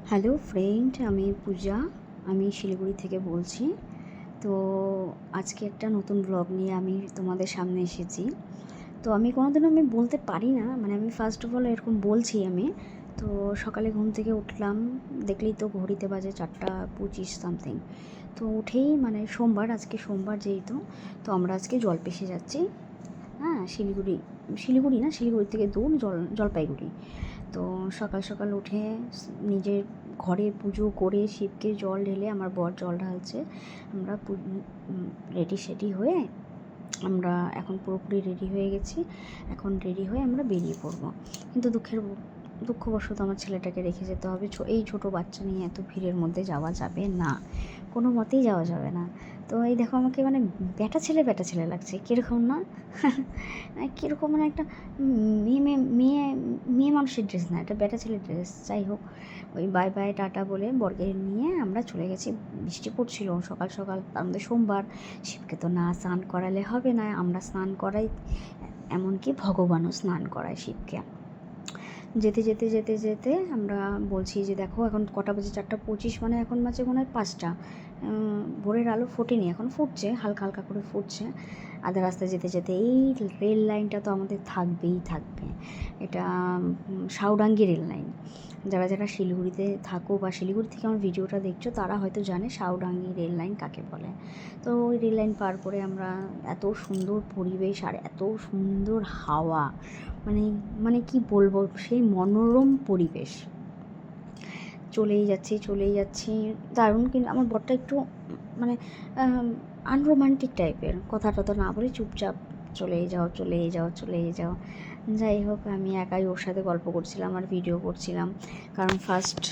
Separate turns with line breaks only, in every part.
Hello friend, আমি পূজা। আমি শিলিগুড়ি থেকে বলছি। তো আজকে একটা নতুন ব্লগ নিয়ে আমি তোমাদের সামনে এসেছি। তো আমি কোনোদিনও বলতে পারি না, মানে আমি ফার্স্ট অফ অল এরকম বলছি আমি। তো সকালে ঘুম থেকে উঠলাম, দেখলেই তো ঘড়িতে বাজে 4:25 সামথিং। তো উঠেই মানে আজকে সোমবার যেহেতু, তো আমরা আজকে জলপেশে যাচ্ছি। হ্যাঁ, শিলিগুড়ি থেকে দূর, জলপাইগুড়ি। তো সকাল সকাল উঠে নিজের ঘরে পুজো করে শিবকে জল ঢেলে, আমার বর জল ঢালছে, আমরা রেডি সেডি হয়ে আমরা এখন পুরোপুরি রেডি হয়ে গেছি। এখন রেডি হয়ে আমরা বেরিয়ে পড়বো। কিন্তু দুঃখবশত আমার ছেলেটাকে রেখে যেতে হবে। এই ছোটো বাচ্চা নিয়ে এত ভিড়ের মধ্যে যাওয়া যাবে না, কোনো মতেই যাওয়া যাবে না। তো এই দেখো, আমাকে মানে ব্যাটা ছেলে লাগছে, কীরকম না? কীরকম মানে একটা মেয়ে মেয়ে মেয়ে মেয়ে মানুষের ড্রেস না, এটা ব্যাটা ছেলের ড্রেস। যাই হোক, ওই বাই বাই টাটা বলে বরকে নিয়ে আমরা চলে গেছি। বৃষ্টি পড়ছিল সকাল সকাল, তার মধ্যে সোমবার। শিবকে তো না স্নান করালে হবে না, আমরা স্নান করাই, এমনকি ভগবানও স্নান করায় শিবকে। যেতে যেতে যেতে যেতে আমরা বলছি যে দেখো এখন কটা বাজে, 4:25, মানে এখন বাজে মনে হয় 5টা। ভোরের আলো ফোটেনি, এখন ফুটছে, হালকা হালকা করে ফুটছে। আধা রাস্তায় যেতে যেতে এই রেল লাইনটা তো আমাদের থাকবেই থাকবে। এটা সাউডাঙ্গি রেল লাইন। যারা যারা শিলিগুড়িতে থাকো বা শিলিগুড়ি থেকে আমার ভিডিওটা দেখছো, তারা হয়তো জানে সাউডাঙ্গি রেল লাইন কাকে বলে। তো ওই রেল লাইন পার করে আমরা, এত সুন্দর পরিবেশ আর এত সুন্দর হাওয়া, মানে মানে কি বলবো, সেই মনোরম পরিবেশ। চলেই যাচ্ছি দারুণ। কিন্তু আমার বরটা একটু মানে আনরোমান্টিক টাইপের, কথা টথা না বলে চুপচাপ চলেই যাও। যাই হোক, আমি একাই ওর সাথে গল্প করছিলাম আর ভিডিও করছিলাম। কারণ ফার্স্ট,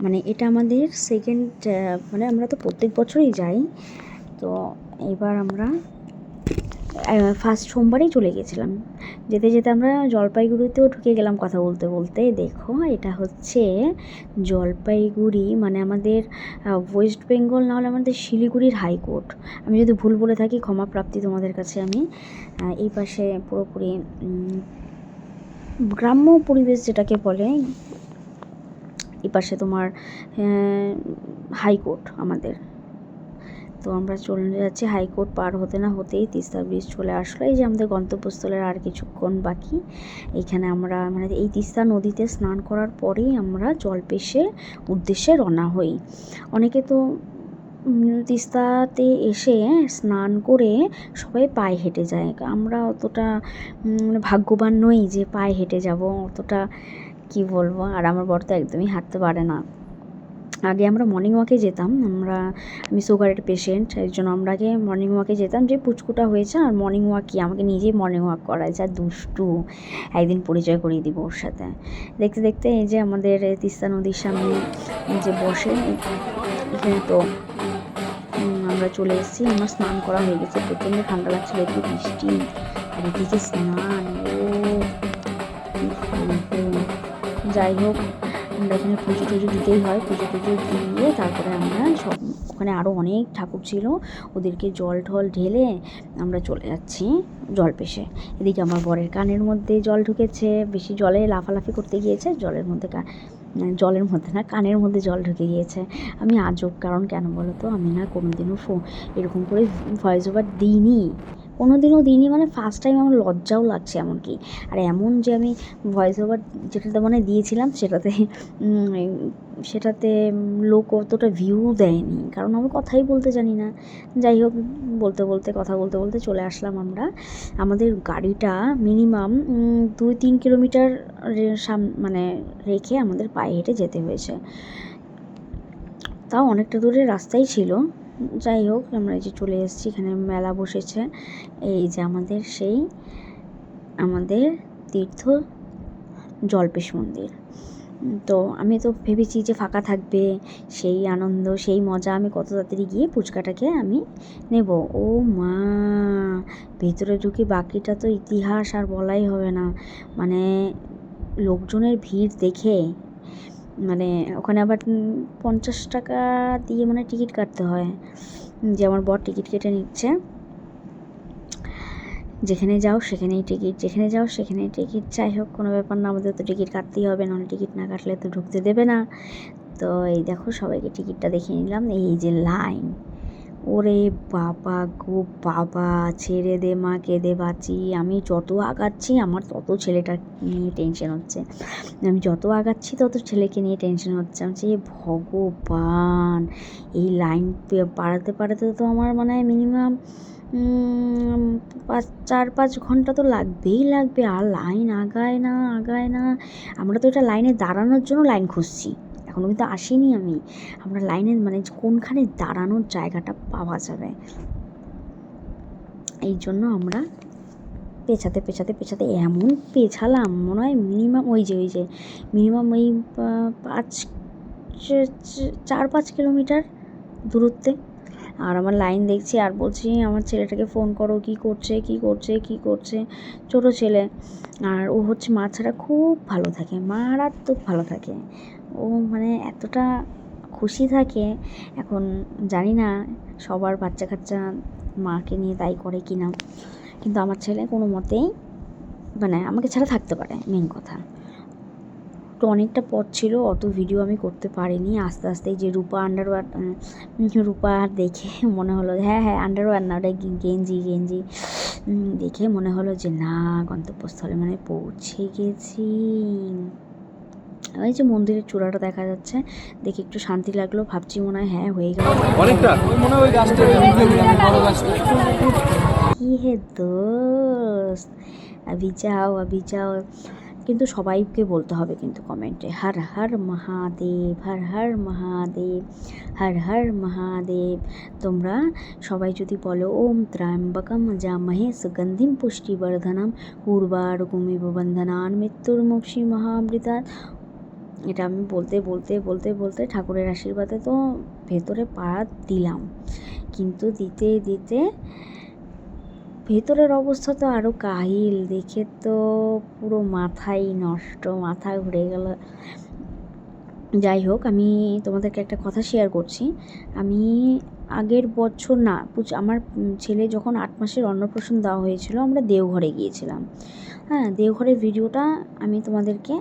মানে এটা আমাদের সেকেন্ড, মানে আমরা তো প্রত্যেক বছরই যাই। তো এবার আমরা ফার্স্ট সোমবারেই চলে গেছিলাম। যেতে যেতে আমরা জলপাইগুড়িতেও ঢুকে গেলাম কথা বলতে বলতে। দেখো, এটা হচ্ছে জলপাইগুড়ি, মানে আমাদের ওয়েস্ট বেঙ্গল, না হলে আমাদের শিলিগুড়ির হাইকোর্ট। আমি যদি ভুল বলে থাকি, ক্ষমা প্রাপ্তি তোমাদের কাছে। আমি এই পাশে পুরোপুরি গ্রাম্য পরিবেশ যেটাকে বলে, এই পাশে তোমার হাইকোর্ট আমাদের। তো আমরা চলে যাচ্ছি, হাইকোর্ট পার হতে না হতেই তিস্তা ব্রিজ চলে আসলো। এই যে আমাদের গন্তব্যস্থলের আর কিছুক্ষণ বাকি। এইখানে আমরা মানে এই তিস্তা নদীতে স্নান করার পরেই আমরা জলপেশে উদ্দেশ্যে রওনা হই। অনেকে তো তিস্তাতে এসে স্নান করে সবাই পায়ে হেঁটে যায়। আমরা অতটা ভাগ্যবান নই যে পায়ে হেঁটে যাব, অতটা কি বলবো। আর আমার বর তো একদমই হাঁটতে পারে না। আগে আমরা মর্নিং ওয়াকে যেতাম, আমি সুগারের পেশেন্ট, এর জন্য আমরা আগে মর্নিং ওয়াকে যেতাম। যে পুচকুটা হয়েছে আর মর্নিং ওয়াক কি, আমাকে নিজেই মর্নিং ওয়াক করায়, যা দুষ্টু। একদিন পরিচয় করিয়ে দিব ওর সাথে। দেখতে দেখতে এই যে আমাদের তিস্তা নদীর সামনে যে বসে, এখানে তো আমরা চলে এসেছি। আমার স্নান করা হয়ে গেছে, প্রচণ্ড ঠান্ডা লাগছিল, একটু বৃষ্টি আর এদিকে স্নান। যাই হোক, আমরা এখানে পুজো টুজো দিতেই হয়, পুজো টুজো দিয়ে তারপরে আমরা সব, ওখানে আরও অনেক ঠাকুর ছিল, ওদেরকে জল ঢল ঢেলে আমরা চলে যাচ্ছি জলপেশে। এদিকে আমার বরের কানের মধ্যে জল ঢুকেছে, বেশি জলে লাফালাফি করতে গিয়েছে, জলের মধ্যে না, কানের মধ্যে জল ঢুকে গিয়েছে। আমি আজব, কারণ কেন বলো তো, আমি না কোনোদিনও এরকম করে ভয়েস ওভার কোনোদিনও দিইনি, মানে ফার্স্ট টাইম আমার লজ্জাও লাগছে এমনকি। আর এমন যে আমি ভয়েস ওভার যেটাতে মানে দিয়েছিলাম, সেটাতে লোক অতটা ভিউ দেয়নি, কারণ আমি কথাই বলতে জানি না। যাই হোক, কথা বলতে চলে আসলাম আমরা। আমাদের গাড়িটা মিনিমাম 2-3 কিলোমিটার মানে রেখে আমাদের পায়ে হেঁটে যেতে হয়েছে, তাও অনেকটা দূরের রাস্তাই ছিল। যাই হোক, আমরা এই যে চলে এসেছি, এখানে মেলা বসেছে। এই যে আমাদের তীর্থ জলপেশ মন্দির। তো আমি তো ভেবেছি যে ফাঁকা থাকবে, সেই আনন্দ, সেই মজা, আমি কত তাড়াতাড়ি গিয়ে ফুচকাটাকে আমি নেব। ও মা, ভেতরে ঢুকে বাকিটা তো ইতিহাস, আর বলাই হবে না। মানে লোকজনের ভিড় দেখে, মানে ওখানে আবার 50 টাকা দিয়ে মানে টিকিট কাটতে হয়। যে আমার বর টিকিট কেটে নিচ্ছে, যেখানে যাও সেখানেই টিকিট। যাই হোক, কোনো ব্যাপার না, আমাদের তো টিকিট কাটতেই হবে, নাহলে টিকিট না কাটলে তো ঢুকতে দেবে না। তো এই দেখো সবাইকে টিকিটটা দেখিয়ে নিলাম। এই যে লাইন, ওরে বাবা গো বাবা, ছেড়ে দে মা কেঁদে বাঁচি। আমি যত আগাচ্ছি আমার তত ছেলেটা নিয়ে টেনশন হচ্ছে, আমি যত আগাচ্ছি তত ছেলেকে নিয়ে টেনশন হচ্ছে। আমি যে ভগবান, এই লাইন পাড়াতে পাড়াতে তো আমার মানে মিনিমাম 4-5 ঘন্টা তো লাগবে। আর লাইন আগায় না। আমরা তো এটা লাইনে দাঁড়ানোর জন্য লাইন খুঁজছি, এখনও কিন্তু আসিনি আমি। আমরা লাইনে মানে কোনখানে দাঁড়ানোর জায়গাটা পাওয়া যাবে, এই জন্য আমরা পেছাতে এমন পেছালাম, মনে হয় মিনিমাম ওই যে মিনিমাম ওই 4-5 কিলোমিটার দূরত্বে। আর আমার লাইন দেখছি আর বলছি আমার ছেলেটাকে ফোন করো, কী করছে। ছোটো ছেলে, আর ও হচ্ছে মা ছাড়া খুব ভালো থাকে, মারাত্মক ভালো থাকে। ও মানে এতটা খুশি থাকে। এখন জানি না সবার বাচ্চা কাচ্চা মাকে নিয়ে তাই করে কি না, কিন্তু আমার ছেলে কোনো মতেই মানে আমাকে ছাড়া থাকতে পারে, মেন কথা। তো অনেকটা পথ ছিল, অত ভিডিও আমি করতে পারিনি। আস্তে আস্তে যে রূপা দেখে মনে হলো হ্যাঁ আন্ডারওয়্যার না, ওটা গেঞ্জি দেখে মনে হলো যে না, গন্তব্যস্থলে মানে পৌঁছে গেছি। ওই যে মন্দিরের চূড়াটা দেখা যাচ্ছে, দেখে একটু শান্তি লাগলো। ভাবছি মনে হয় হ্যাঁ হয়ে গেল অনেকটা। কি হে দোস্ত, আবি যাও। কিন্তু সবাইকে বলতে হবে কিন্তু কমেন্টে হর হর মহাদেব। তোমরা সবাই যদি বলো ওম ত্র্যম্বকম যজামহে সুগন্ধিম পুষ্টিবর্ধনম উর্বারুকমিব বন্ধনান মৃত্যুর্মুক্ষী মহামৃতাৎ, এটা আমি বলতে ঠাকুরের আশীর্বাদে তো ভেতরে পা দিলাম, কিন্তু দিতে ভেতরের অবস্থা তো আরও কাহিল, দেখে তো পুরো মাথাই নষ্ট, মাথা ঘুরে গেল। যাই হোক, আমি তোমাদেরকে একটা কথা শেয়ার করছি। আমি আগের বছর না, আমার ছেলে যখন 8 মাসের অন্নপ্রাশন দেওয়া হয়েছিল, আমরা দেওঘরে গিয়েছিলাম। হ্যাঁ, দেওঘরের ভিডিওটা আমি তোমাদেরকে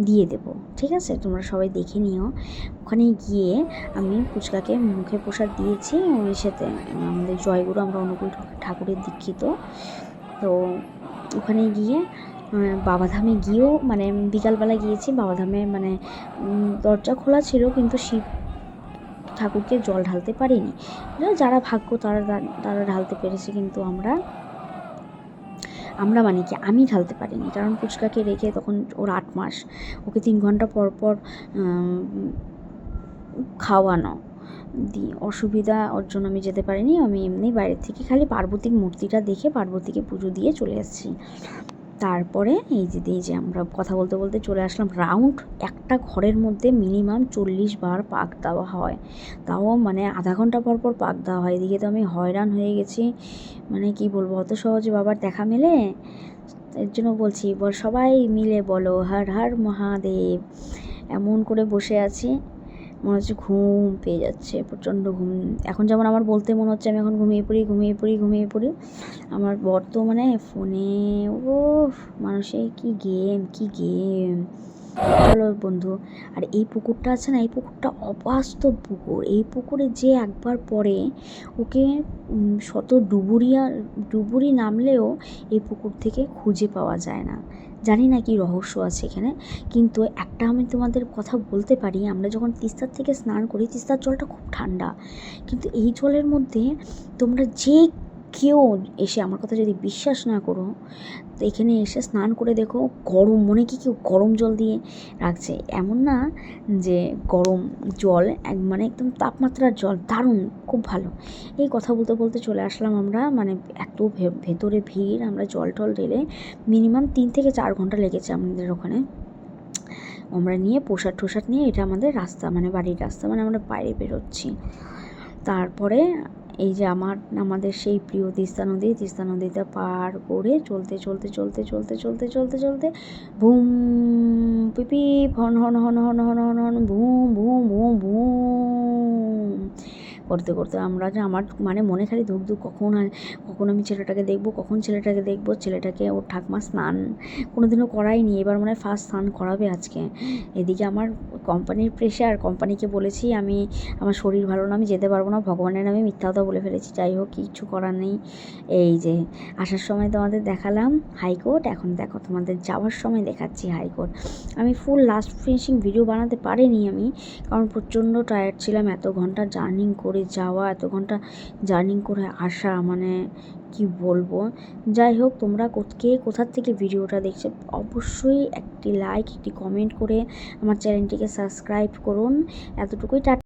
দিয়ে দেবো, ঠিক আছে? তোমরা সবাই দেখে নিও। ওখানে গিয়ে আমি পুচকাকে মুখে প্রসাদ দিয়েছি, ওই সাথে আমাদের জয়গুরু, আমরা অনুকূল ঠাকুরের দীক্ষিত। তো ওখানে গিয়ে বাবাধামে গিয়েও মানে বিকালবেলা গিয়েছি বাবাধামে, মানে দরজা খোলা ছিল কিন্তু শিব ঠাকুরকে জল ঢালতে পারিনি। যারা ভাগ্য তারা ঢালতে পেরেছে, কিন্তু আমরা মানে কি আমি ঢালতে পারিনি, কারণ পুচকাকে রেখে তখন ওর 8 মাস, ওকে 3 ঘন্টা পর খাওয়ানো অসুবিধা, ওর জন্য আমি যেতে পারিনি। আমি এমনি বাইরের থেকে খালি পার্বতীর মূর্তিটা দেখে পার্বতীকে পুজো দিয়ে চলে এসেছি। তারপরে এই যে আমরা কথা বলতে চলে আসলাম। রাউন্ড একটা ঘরের মধ্যে মিনিমাম 40 বার পাক দেওয়া হয়, তাও মানে আধা ঘন্টা পর পাক দেওয়া হয়। এদিকে তো আমি হয়রান হয়ে গেছি, মানে কি বলবো, অত সহজে বাবার দেখা মেলে। এর জন্য বলছি সবাই মিলে বলো হর হর মহাদেব। এমন করে বসে আছি, মনে হচ্ছে ঘুম পেয়ে যাচ্ছে, প্রচণ্ড ঘুম। এখন যেমন আমার বলতে মনে হচ্ছে আমি এখন ঘুমিয়ে পড়ি। আমার বর্তমানে ফোনে মানুষের কি গেম। চলো বন্ধু, আর এই পুকুরটা আছে না, এই পুকুরটা অবাস্তব পুকুর। এই পুকুরে যে একবার পড়ে ওকে শত ডুবুরি নামলেও এই পুকুর থেকে খুঁজে পাওয়া যায় না। জানি না কি রহস্য আছে এখানে, কিন্তু একটা আমি তোমাদের কথা বলতে পারি, আমরা যখন তিস্তার থেকে স্নান করি, তিস্তার জলটা খুব ঠান্ডা, কিন্তু এই জলের মধ্যে তোমরা যে কেউ এসে, আমার কথা যদি বিশ্বাস না করো, তো এখানে এসে স্নান করে দেখো, গরম, মনে কি কেউ গরম জল দিয়ে রাখছে, এমন না যে গরম জল, মানে একদম তাপমাত্রার জল, দারুণ, খুব ভালো। এই কথা বলতে চলে আসলাম আমরা, মানে এত ভেতরে ভিড়, আমরা জল টল ঢেলে মিনিমাম 3 থেকে 4 ঘন্টা লেগেছে আমাদের ওখানে। আমরা নিয়ে প্রসাদ নিয়ে, এটা আমাদের রাস্তা, মানে বাড়ির রাস্তা, মানে আমরা বাইরে বেরোচ্ছি। তারপরে এই যে আমাদের সেই প্রিয় তিস্তা নদীতে পার করে চলতে বুম পিপি হন হন হন হন হন হন হন বুম বুম বুম বুম করতে করতে আমরা যে আমার মানে মনে খালি ধুক ধুক কখন আমি ছেলেটাকে দেখবো, ছেলেটাকে ওর ঠাকুমা স্নান কোনোদিনও করায়নি, এবার মানে ফার্স্ট স্নান করাবে আজকে। এদিকে আমার কোম্পানির প্রেশার, কোম্পানিকে বলেছি আমার শরীর ভালো না, আমি যেতে পারবো না, ভগবানের নামে মিথ্যা কথা বলে ফেলেছি। যাই হোক, কিচ্ছু করার নেই। এই যে আসার সময় তোমাদের দেখালাম হাইকোর্ট, এখন দেখো তোমাদের যাওয়ার সময় দেখাচ্ছি হাইকোর্ট। আমি ফুল লাস্ট ফিনিশিং ভিডিও বানাতে পারিনি আমি, কারণ প্রচণ্ড টায়ার্ড ছিলাম। এত ঘন্টা জার্নিং করে যাওয়া, এত ঘন্টা জার্নিং করে আসা, মানে কি বলবো। যাই হোক, তোমরা কে কোথার থেকে ভিডিওটা দেখছো অবশ্যই একটি লাইক, একটি কমেন্ট করে আমার চ্যানেলটিকে সাবস্ক্রাইব করুন। এতটুকুই।